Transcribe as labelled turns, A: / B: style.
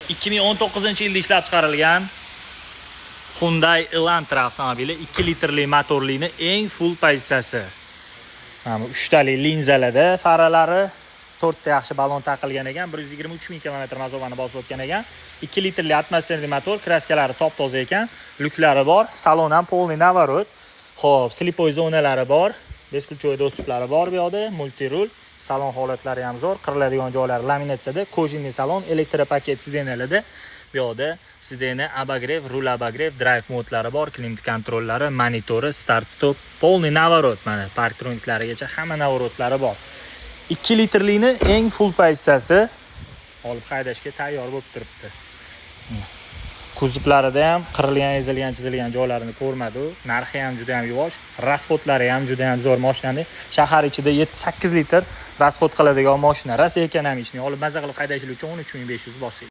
A: 2019-yilda ishlab chiqarilgan Hyundai Elantra avtomobili 2 litrli motorlining eng full pozitsiyasi. Mana 3 tali linzalarda faralari, 4 ta yaxshi balon taqilgan ekan, 123 ming km mazovani bosib o'tgan ekan. 2 litrli atmosferli motor, kraskalari top-toza ekan, lyuklari bor, salon ham polniy navorot. Xo'p, slipoy zonalari bor, beskulchoy dostuplari bor bu yoqda, multirul, salon holatlari ham zo'r, qiriladigan joylari laminatsiyada, kojinli salon, elektropaket sidenalarda. Bu yoqda sidena abagrev, rul abagrev, drive modlari bor, klimat kontrollari, monitori, start stop, polniy navorot, mana parktroniklarigacha hamma navorotlari bor. 2 litrlining eng full pozitsiyasi olib haydashga tayyor bo'lib turibdi. Kuzovlarida ham qirilgan, ezilgan, chizilgan joylarini ko'rmadi. Narxi ham juda ham yuvosh, rasxodlari ham juda ham zo'r mashinani. Shahar ichida 7-8 litr rasxod qiladigan mashina. Rossiya ekonomichni olib maza qilib haydashlik uchun 13500 bosing.